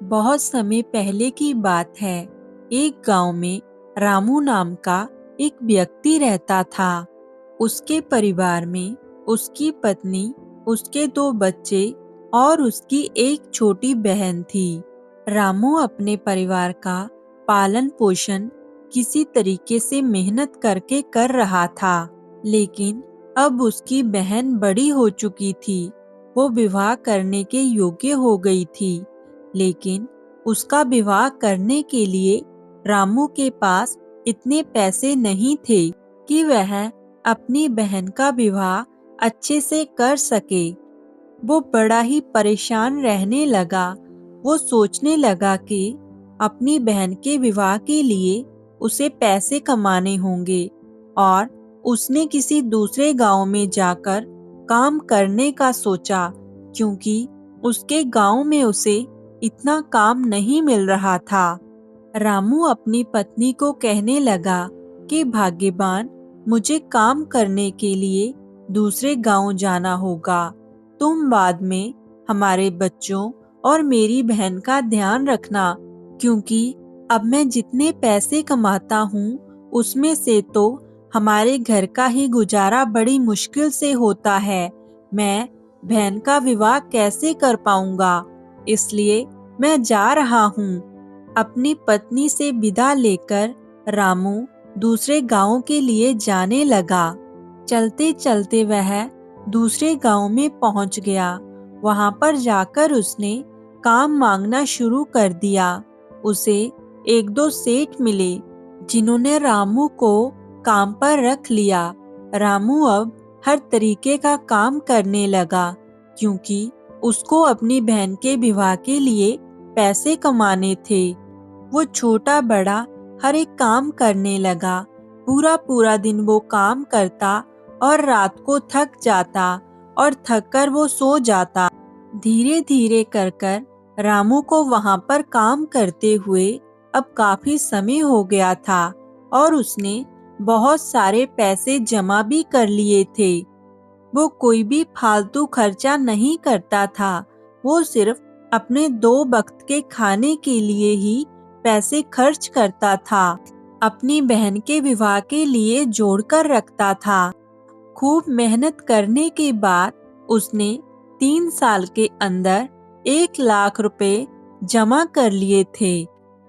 बहुत समय पहले की बात है। एक गांव में रामू नाम का एक व्यक्ति रहता था। उसके परिवार में उसकी पत्नी, उसके दो बच्चे और उसकी एक छोटी बहन थी। रामू अपने परिवार का पालन पोषण किसी तरीके से मेहनत करके कर रहा था, लेकिन अब उसकी बहन बड़ी हो चुकी थी। वो विवाह करने के योग्य हो गई थी, लेकिन उसका विवाह करने के लिए रामू के पास इतने पैसे नहीं थे कि वह अपनी बहन का विवाह अच्छे से कर सके। वो बड़ा ही परेशान रहने लगा। वो सोचने लगा कि अपनी बहन के विवाह के लिए उसे पैसे कमाने होंगे और उसने किसी दूसरे गांव में जाकर काम करने का सोचा, क्योंकि उसके गांव में उसे इतना काम नहीं मिल रहा था। रामू अपनी पत्नी को कहने लगा कि भाग्यवान, मुझे काम करने के लिए दूसरे गांव जाना होगा। तुम बाद में हमारे बच्चों और मेरी बहन का ध्यान रखना, क्योंकि अब मैं जितने पैसे कमाता हूँ उसमें से तो हमारे घर का ही गुजारा बड़ी मुश्किल से होता है। मैं बहन का विवाह कैसे कर पाऊंगा, इसलिए मैं जा रहा हूँ। अपनी पत्नी से विदा लेकर रामू दूसरे गांव के लिए जाने लगा। चलते चलते वह दूसरे गांव में पहुंच गया। वहां पर जाकर उसने काम मांगना शुरू कर दिया। उसे एक दो सेठ मिले, जिन्होंने रामू को काम पर रख लिया। रामू अब हर तरीके का काम करने लगा, क्योंकि उसको अपनी बहन के विवाह के लिए पैसे कमाने थे। वो छोटा बड़ा हर एक काम करने लगा। पूरा पूरा दिन वो काम करता और रात को थक जाता और थक कर वो सो जाता। धीरे धीरे कर कर रामू को वहां पर काम करते हुए अब काफी समय हो गया था और उसने बहुत सारे पैसे जमा भी कर लिए थे। वो कोई भी फालतू खर्चा नहीं करता था। वो सिर्फ अपने दो वक्त के खाने के लिए ही पैसे खर्च करता था। अपनी बहन के विवाह के लिए जोड़कर रखता था। खूब मेहनत करने के बाद उसने 3 साल के अंदर 1 लाख रुपए जमा कर लिए थे।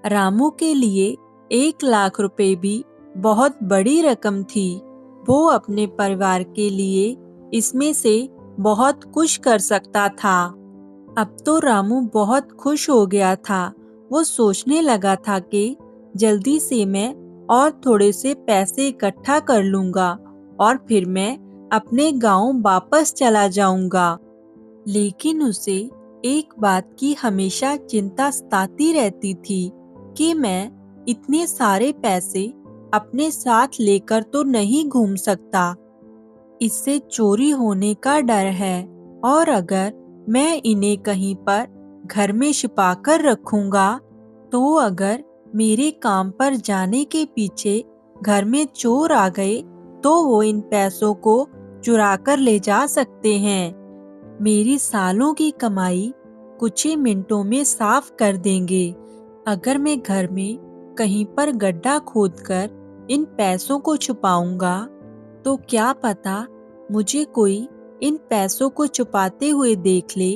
रामू के लिए 1 लाख रुपए भी बहुत बड़ी रकम थी। वो अपने परिवार के लिए इसमें से बहुत कुछ कर सकता था। अब तो रामू बहुत खुश हो गया था। वो सोचने लगा था कि जल्दी से मैं और थोड़े से पैसे इकट्ठा कर लूंगा और फिर मैं अपने गांव वापस चला जाऊंगा। लेकिन उसे एक बात की हमेशा चिंता सताती रहती थी कि मैं इतने सारे पैसे अपने साथ लेकर तो नहीं घूम सकता। इससे चोरी होने का डर है, और अगर मैं इन्हें कहीं पर घर में छिपा कर रखूंगा तो अगर मेरे काम पर जाने के पीछे घर में चोर आ गए तो वो इन पैसों को चुरा कर ले जा सकते हैं। मेरी सालों की कमाई कुछ ही मिनटों में साफ कर देंगे। अगर मैं घर में कहीं पर गड्ढा खोदकर इन पैसों को छुपाऊंगा तो क्या पता मुझे कोई इन पैसों को छुपाते हुए देख ले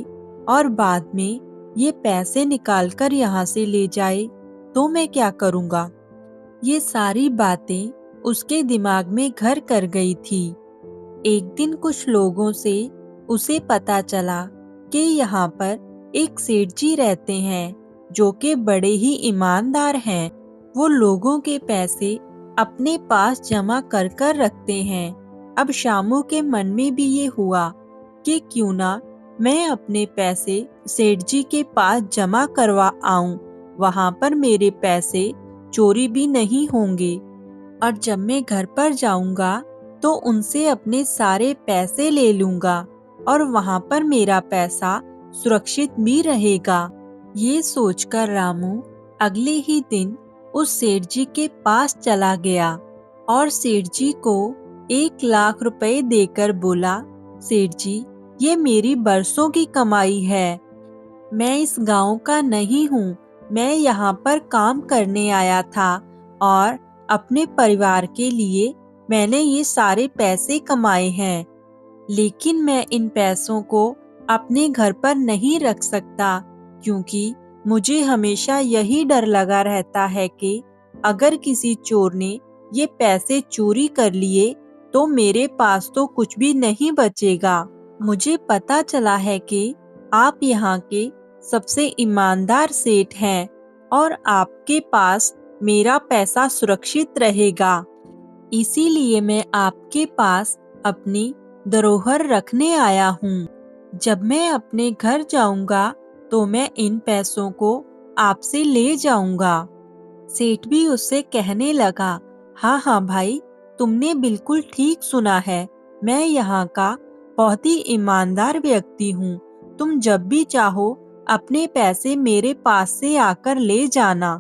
और बाद में ये पैसे निकालकर यहाँ से ले जाए, तो मैं क्या करूँगा। ये सारी बातें उसके दिमाग में घर कर गई थी। एक दिन कुछ लोगों से उसे पता चला कि यहाँ पर एक सेठ जी रहते हैं, जो कि बड़े ही ईमानदार हैं। वो लोगों के पैसे अपने पास जमा कर कर रखते हैं। अब शामू के मन में भी ये हुआ कि क्यों ना मैं अपने पैसे सेठ जी के पास जमा करवा आऊं। वहां पर मेरे पैसे चोरी भी नहीं होंगे और जब मैं घर पर जाऊंगा तो उनसे अपने सारे पैसे ले लूंगा और वहां पर मेरा पैसा सुरक्षित भी रहेगा। ये सोचकर रामू अगले ही दिन उस सेठ जी के पास चला गया और सेठ जी को 1 लाख रुपए देकर बोला, सेठ जी, ये मेरी बरसों की कमाई है। मैं इस गांव का नहीं हूँ। मैं यहाँ पर काम करने आया था और अपने परिवार के लिए मैंने ये सारे पैसे कमाए हैं। लेकिन मैं इन पैसों को अपने घर पर नहीं रख सकता, क्योंकि मुझे हमेशा यही डर लगा रहता है कि अगर किसी चोर ने ये पैसे चोरी कर लिए तो मेरे पास तो कुछ भी नहीं बचेगा। मुझे पता चला है कि आप यहाँ के सबसे ईमानदार सेठ हैं और आपके पास मेरा पैसा सुरक्षित रहेगा। इसीलिए मैं आपके पास अपनी धरोहर रखने आया हूँ। जब मैं अपने घर जाऊंगा तो मैं इन पैसों को आपसे ले जाऊंगा। सेठ भी उससे कहने लगा, हाँ हाँ भाई, तुमने बिल्कुल ठीक सुना है। मैं यहाँ का बहुत ही ईमानदार व्यक्ति हूँ। तुम जब भी चाहो अपने पैसे मेरे पास से आकर ले जाना।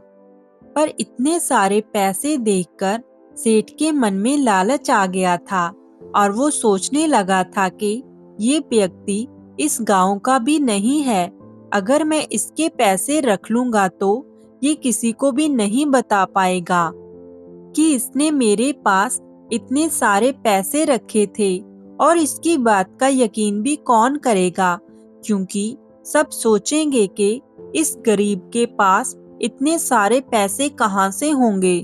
पर इतने सारे पैसे देखकर सेठ के मन में लालच आ गया था और वो सोचने लगा था कि ये व्यक्ति इस गांव का भी नहीं है। अगर मैं इसके पैसे रख लूंगा तो ये किसी को भी नहीं बता पाएगा कि इसने मेरे पास इतने सारे पैसे रखे थे। और इसकी बात का यकीन भी कौन करेगा, क्योंकि सब सोचेंगे कि इस गरीब के पास इतने सारे पैसे कहाँ से होंगे।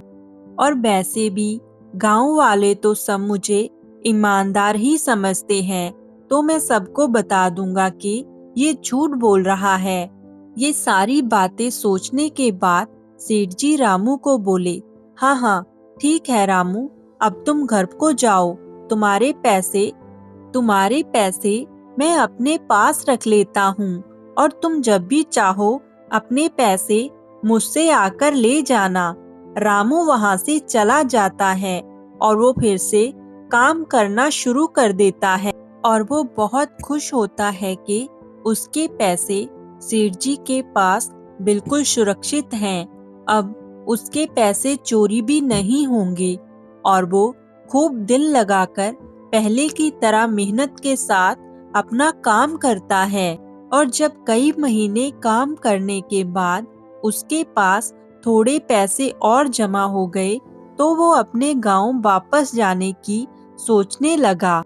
और वैसे भी गांव वाले तो सब मुझे ईमानदार ही समझते हैं, तो मैं सबको बता दूंगा कि ये झूठ बोल रहा है। ये सारी बातें सोचने के बाद सेठ जी रामू को बोले, हाँ हाँ ठीक है रामू, अब तुम घर को जाओ। तुम्हारे पैसे मैं अपने पास रख लेता हूँ और तुम जब भी चाहो अपने पैसे मुझसे आकर ले जाना। रामू वहाँ से चला जाता है और वो फिर से काम करना शुरू कर देता है और वो बहुत खुश होता है कि उसके पैसे सेठ जी के पास बिल्कुल सुरक्षित हैं। अब उसके पैसे चोरी भी नहीं होंगे और वो खूब दिल लगाकर पहले की तरह मेहनत के साथ अपना काम करता है। और जब कई महीने काम करने के बाद उसके पास थोड़े पैसे और जमा हो गए तो वो अपने गांव वापस जाने की सोचने लगा।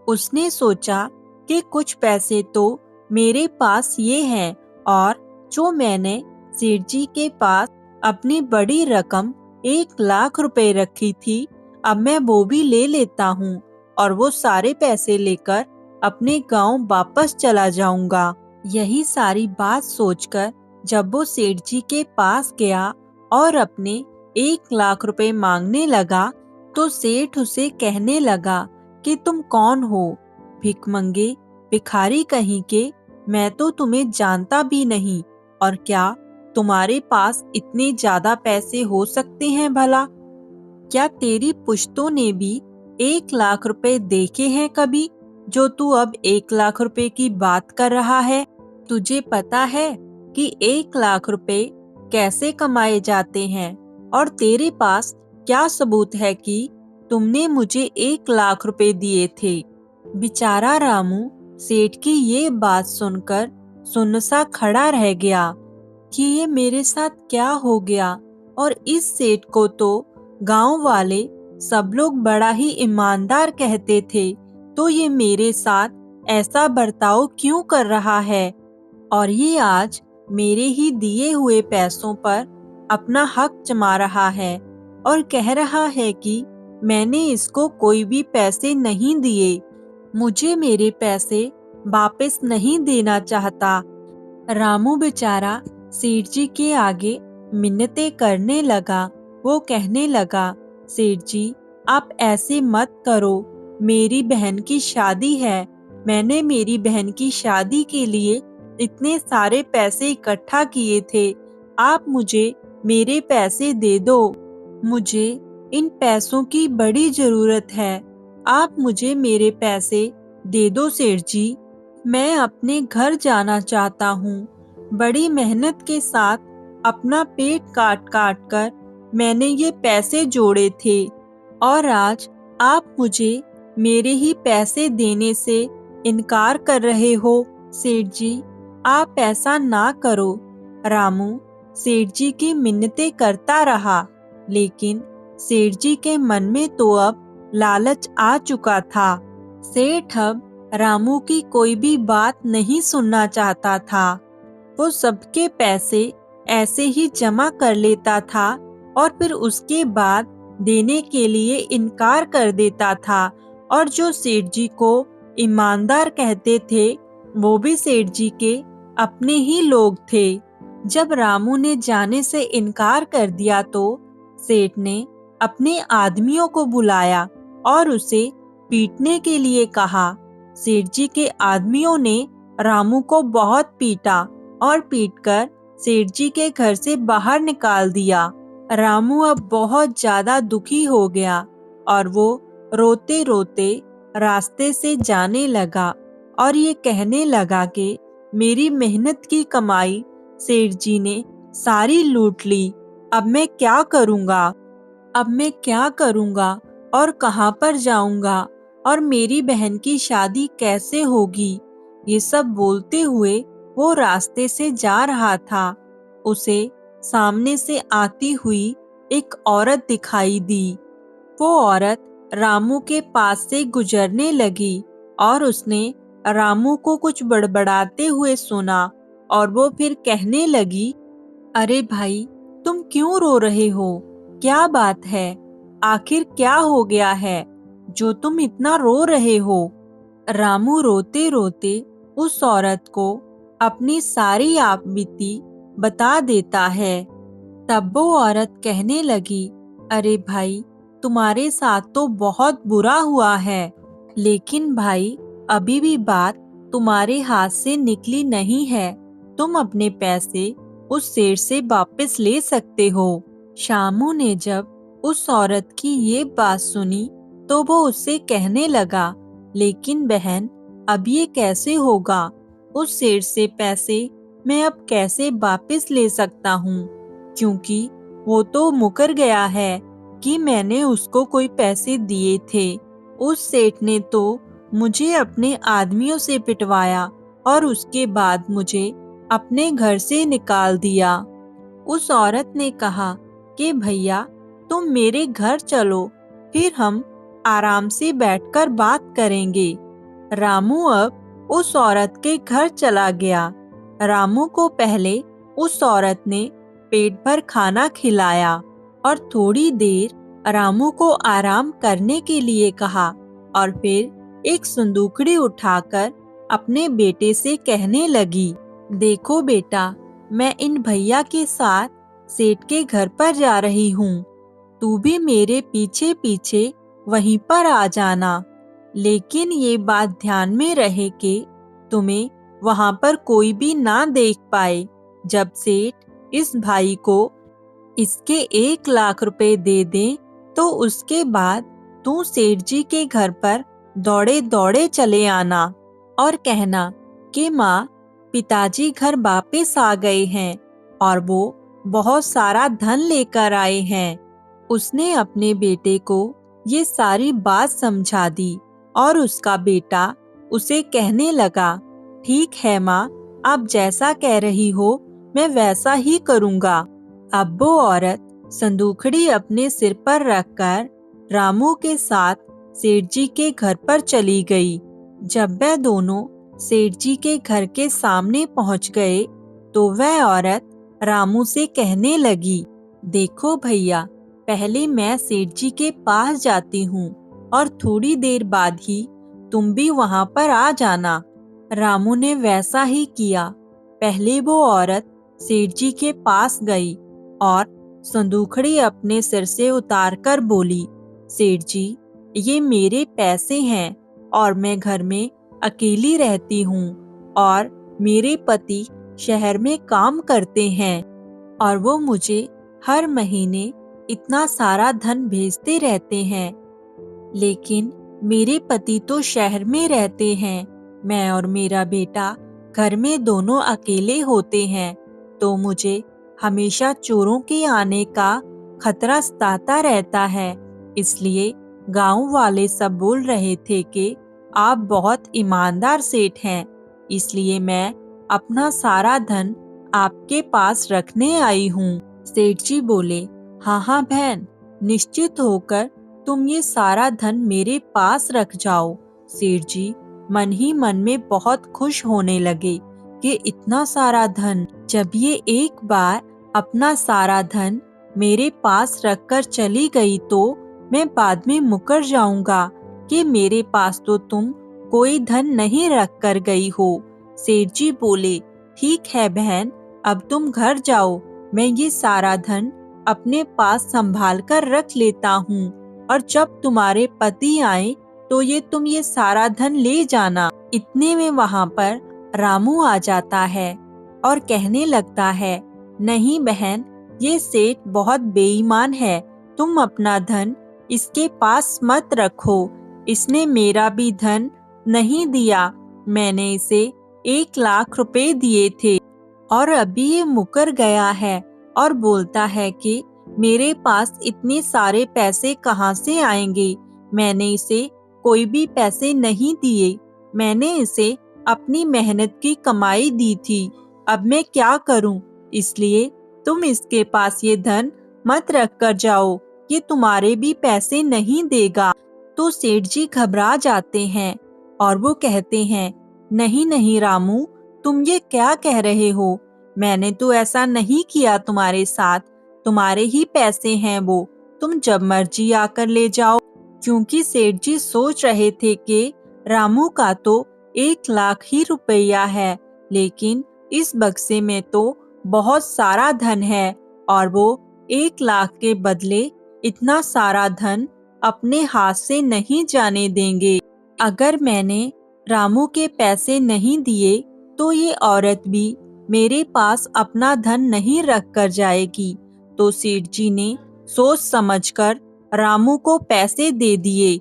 उसने सोचा कि कुछ पैसे तो मेरे पास ये हैं और जो मैंने सेठ जी के पास अपनी बड़ी रकम 1 लाख रुपए रखी थी, अब मैं वो भी ले लेता हूँ और वो सारे पैसे लेकर अपने गांव वापस चला जाऊंगा। यही सारी बात सोचकर जब वो सेठ जी के पास गया और अपने 1 लाख रुपए मांगने लगा तो सेठ उसे कहने लगा कि तुम कौन हो, भिखमंगे, भिखारी कहीं के। मैं तो तुम्हें जानता भी नहीं, और क्या तुम्हारे पास इतने ज्यादा पैसे हो सकते हैं भला? क्या तेरी पुश्तों ने भी 1 लाख रुपए देखे हैं कभी, जो तू अब 1 लाख रुपए की बात कर रहा है? तुझे पता है कि 1 लाख रुपए कैसे कमाए जाते हैं? और तेरे पास क्या सबूत है कि तुमने मुझे 1 लाख रुपए दिए थे? बेचारा रामू सेठ की ये बात सुनकर सुन्न-सा खड़ा रह गया कि ये मेरे साथ क्या हो गया। और इस सेठ को तो गांव वाले सब लोग बड़ा ही ईमानदार कहते थे, तो ये मेरे साथ ऐसा बर्ताव क्यों कर रहा है? और ये आज मेरे ही दिए हुए पैसों पर अपना हक जमा रहा है और कह रहा है कि मैंने इसको कोई भी पैसे नहीं दिए, मुझे मेरे पैसे वापस नहीं देना चाहता। रामू बेचारा सेठ जी के आगे मिन्नतें करने लगा। वो कहने लगा, सेठ जी आप ऐसे मत करो, मेरी बहन की शादी है। मैंने मेरी बहन की शादी के लिए इतने सारे पैसे इकट्ठा किए थे। आप मुझे मेरे पैसे दे दो, मुझे इन पैसों की बड़ी जरूरत है। आप मुझे मेरे पैसे दे दो सेठ जी, मैं अपने घर जाना चाहता हूँ। बड़ी मेहनत के साथ अपना पेट काट काट कर मैंने ये पैसे जोड़े थे और आज आप मुझे मेरे ही पैसे देने से इनकार कर रहे हो। सेठ जी आप ऐसा ना करो। रामू सेठ जी की मिन्नतें करता रहा, लेकिन सेठ जी के मन में तो अब लालच आ चुका था। सेठ अब रामू की कोई भी बात नहीं सुनना चाहता था। वो सबके पैसे ऐसे ही जमा कर लेता था और फिर उसके बाद देने के लिए इनकार कर देता था। और जो सेठ जी को ईमानदार कहते थे, वो भी सेठ जी के अपने ही लोग थे। जब रामू ने जाने से इनकार कर दिया तो सेठ ने अपने आदमियों को बुलाया और उसे पीटने के लिए कहा। सेठ जी के आदमियों ने रामू को बहुत पीटा और पीटकर सेठ जी के घर से बाहर निकाल दिया। रामू अब बहुत ज्यादा दुखी हो गया और वो रोते रोते रास्ते से जाने लगा और ये कहने लगा कि मेरी मेहनत की कमाई सेठ जी ने सारी लूट ली। अब मैं क्या करूँगा? अब मैं क्या करूँगा और कहाँ पर जाऊँगा और मेरी बहन की शादी कैसे होगी? ये सब बोलते हुए वो रास्ते से जा रहा था। उसे सामने से आती हुई एक औरत दिखाई दी। वो औरत रामू के पास से गुजरने लगी और उसने रामू को कुछ बड़बड़ाते हुए सुना और वो फिर कहने लगी, अरे भाई, तुम क्यों रो रहे हो? क्या बात है? आखिर क्या हो गया है जो तुम इतना रो रहे हो? रामू रोते रोते उस औरत को अपनी सारी आपबीती बता देता है। तब वो औरत कहने लगी, अरे भाई, तुम्हारे साथ तो बहुत बुरा हुआ है, लेकिन भाई अभी भी बात तुम्हारे हाथ से निकली नहीं है। तुम अपने पैसे उस सेठ से वापस ले सकते हो। शामू ने जब उस औरत की ये बात सुनी तो वो उससे कहने लगा, लेकिन बहन, अब ये कैसे होगा? उस सेठ से पैसे मैं अब कैसे वापस ले सकता हूँ? क्योंकि वो तो मुकर गया है कि मैंने उसको कोई पैसे दिए थे। उस सेठ ने तो मुझे अपने आदमियों से पिटवाया और उसके बाद मुझे अपने घर से निकाल दिया। उस औरत ने कहा कि भैया, तुम मेरे घर चलो, फिर हम आराम से बैठकर बात करेंगे। रामू अब उस औरत के घर चला गया। रामू को पहले उस औरत ने पेट भर खाना खिलाया और थोड़ी देर रामू को आराम करने के लिए कहा और फिर एक संदूकड़ी उठाकर अपने बेटे से कहने लगी, देखो बेटा, मैं इन भैया के साथ सेठ के घर पर जा रही हूँ। तू भी मेरे पीछे पीछे वहीं पर आ जाना, लेकिन ये बात ध्यान में रहे कि तुम्हें वहां पर कोई भी ना देख पाए। जब सेठ इस भाई को इसके 1 लाख रुपए दे दे तो उसके बाद तू सेठ जी के घर पर दौड़े दौड़े चले आना और कहना कि माँ, पिताजी घर वापस आ गए हैं और वो बहुत सारा धन लेकर आए हैं। उसने अपने बेटे को ये सारी बात समझा दी और उसका बेटा उसे कहने लगा, ठीक है माँ, आप जैसा कह रही हो मैं वैसा ही करूँगा। अब वो औरत संदूकड़ी अपने सिर पर रखकर रामू के साथ सेठ जी के घर पर चली गई। जब वह दोनों सेठ जी के घर के सामने पहुंच गए तो वह औरत रामू से कहने लगी, देखो भैया, पहले मैं सेठ जी के पास जाती हूँ और थोड़ी देर बाद ही तुम भी वहां पर आ जाना। रामू ने वैसा ही किया। पहले वो औरत सेठ जी के पास गई और संदूकड़ी अपने सिर से उतारकर बोली, सेठ जी, ये मेरे पैसे हैं और मैं घर में अकेली रहती हूँ और मेरे पति शहर में काम करते हैं और वो मुझे हर महीने इतना सारा धन भेजते रहते हैं, लेकिन मेरे पति तो शहर में रहते हैं। मैं और मेरा बेटा घर में दोनों अकेले होते हैं, तो मुझे हमेशा चोरों के आने का खतरा सताता रहता है। इसलिए गांव वाले सब बोल रहे थे कि आप बहुत ईमानदार सेठ हैं, इसलिए मैं अपना सारा धन आपके पास रखने आई हूँ। सेठ जी बोले, हाँ हाँ बहन, निश्चित होकर तुम ये सारा धन मेरे पास रख जाओ। सेठ जी मन ही मन में बहुत खुश होने लगे कि इतना सारा धन। जब ये एक बार अपना सारा धन मेरे पास रखकर चली गई तो मैं बाद में मुकर जाऊंगा कि मेरे पास तो तुम कोई धन नहीं रख कर गई हो। सेठ जी बोले, ठीक है बहन, अब तुम घर जाओ, मैं ये सारा धन अपने पास संभाल कर रख लेता हूँ और जब तुम्हारे पति आए तो तुम ये सारा धन ले जाना। इतने में वहाँ पर रामू आ जाता है और कहने लगता है, नहीं बहन, ये सेठ बहुत बेईमान है, तुम अपना धन इसके पास मत रखो, इसने मेरा भी धन नहीं दिया, मैंने इसे 1 लाख रुपए दिए थे और अभी ये मुकर गया है और बोलता है कि मेरे पास इतने सारे पैसे कहाँ से आएंगे, मैंने इसे कोई भी पैसे नहीं दिए, मैंने इसे अपनी मेहनत की कमाई दी थी, अब मैं क्या करूं? इसलिए तुम इसके पास ये धन मत रख कर जाओ, ये तुम्हारे भी पैसे नहीं देगा। तो सेठ जी घबरा जाते हैं और वो कहते हैं, नहीं नहीं रामू, तुम ये क्या कह रहे हो, मैंने तो ऐसा नहीं किया तुम्हारे साथ, तुम्हारे ही पैसे हैं वो, तुम जब मर्जी आकर ले जाओ। क्योंकि सेठ जी सोच रहे थे कि रामू का तो 1 लाख ही रुपया है, लेकिन इस बक्से में तो बहुत सारा धन है और वो 1 लाख के बदले इतना सारा धन अपने हाथ से नहीं जाने देंगे। अगर मैंने रामू के पैसे नहीं दिए तो ये औरत भी मेरे पास अपना धन नहीं रख कर जाएगी। तो सेठ जी ने सोच समझकर रामू को पैसे दे दिए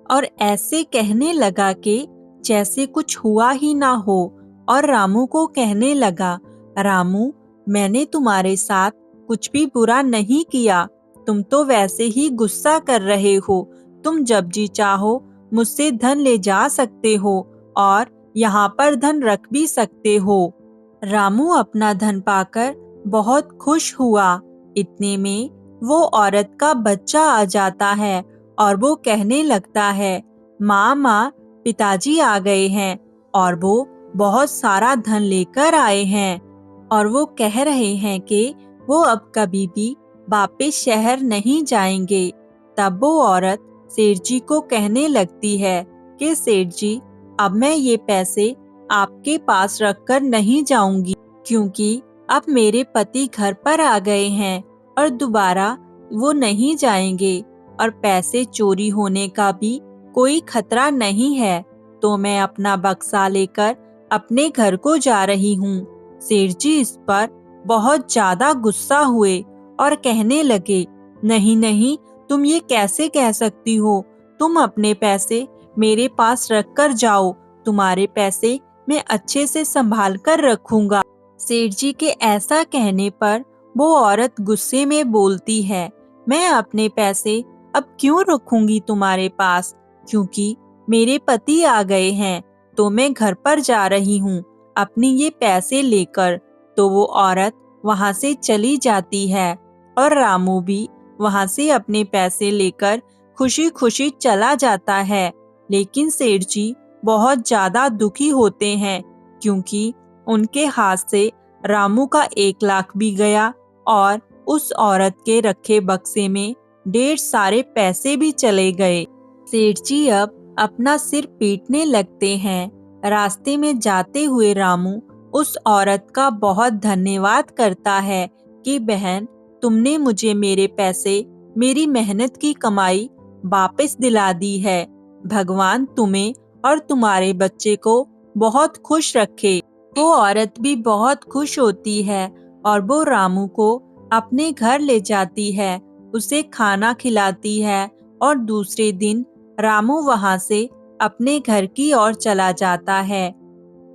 और ऐसे कहने लगा कि जैसे कुछ हुआ ही ना हो और रामू को कहने लगा, रामू, मैंने तुम्हारे साथ कुछ भी बुरा नहीं किया, तुम तो वैसे ही गुस्सा कर रहे हो, तुम जब जी चाहो मुझसे धन ले जा सकते हो और यहाँ पर धन रख भी सकते हो। रामू अपना धन पाकर बहुत खुश हुआ। इतने में वो औरत का बच्चा आ जाता है और वो कहने लगता है, माँ, पिताजी आ गए हैं और वो बहुत सारा धन लेकर आए हैं और वो कह रहे हैं कि वो अब कभी भी वापस शहर नहीं जाएंगे। तब वो औरत सेठ जी को कहने लगती है कि सेठ जी, अब मैं ये पैसे आपके पास रखकर नहीं जाऊंगी, क्योंकि अब मेरे पति घर पर आ गए हैं और दोबारा वो नहीं जाएंगे और पैसे चोरी होने का भी कोई खतरा नहीं है, तो मैं अपना बक्सा लेकर अपने घर को जा रही हूँ। सेठ जी इस पर बहुत ज्यादा गुस्सा हुए और कहने लगे, नहीं नहीं, तुम ये कैसे कह सकती हो, तुम अपने पैसे मेरे पास रख कर जाओ, तुम्हारे पैसे मैं अच्छे से संभाल कर रखूंगा। सेठ जी के ऐसा कहने पर वो औरत गुस्से में बोलती है, मैं अपने पैसे अब क्यों रखूंगी तुम्हारे पास, क्योंकि मेरे पति आ गए हैं, तो मैं घर पर जा रही हूँ अपने ये पैसे लेकर। तो वो औरत वहाँ से चली जाती है और रामू भी वहाँ से अपने पैसे लेकर खुशी खुशी चला जाता है। लेकिन सेठ जी बहुत ज्यादा दुखी होते हैं, क्योंकि उनके हाथ से रामू का 1 लाख भी गया और उस औरत के रखे बक्से में ढेर सारे पैसे भी चले गए। सेठ जी अब अपना सिर पीटने लगते हैं। रास्ते में जाते हुए रामू उस औरत का बहुत धन्यवाद करता है कि बहन, तुमने मुझे मेरे पैसे, मेरी मेहनत की कमाई वापस दिला दी है। भगवान तुम्हें और तुम्हारे बच्चे को बहुत खुश रखे। वो औरत भी बहुत खुश होती है और वो रामू को अपने घर ले जाती है, उसे खाना खिलाती है और दूसरे दिन रामू वहाँ से अपने घर की ओर चला जाता है।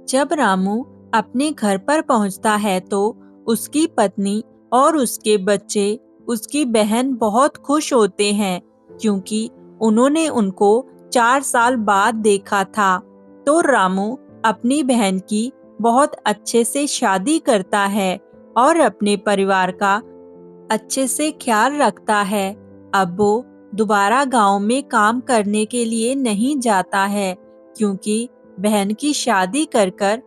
जब रामू अपने घर पर पहुँचता है तो उसकी पत्नी और उसके बच्चे, उसकी बहन बहुत खुश होते हैं, क्योंकि उन्होंने उनको 4 साल बाद देखा था। तो रामू अपनी बहन की बहुत अच्छे से शादी करता है और अपने परिवार का अच्छे से ख्याल रखता है। अब वो दोबारा गांव में काम करने के लिए नहीं जाता है, क्योंकि बहन की शादी कर कर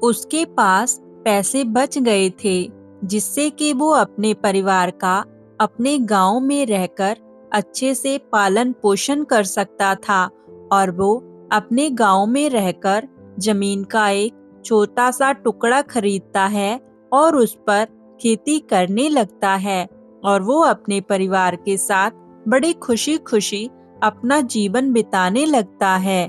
उसके पास पैसे बच गए थे, जिससे कि वो अपने परिवार का अपने गांव में रहकर अच्छे से पालन पोषण कर सकता था। और वो अपने गांव में रहकर जमीन का एक छोटा सा टुकड़ा खरीदता है और उस पर खेती करने लगता है, और वो अपने परिवार के साथ बड़ी खुशी खुशी अपना जीवन बिताने लगता है।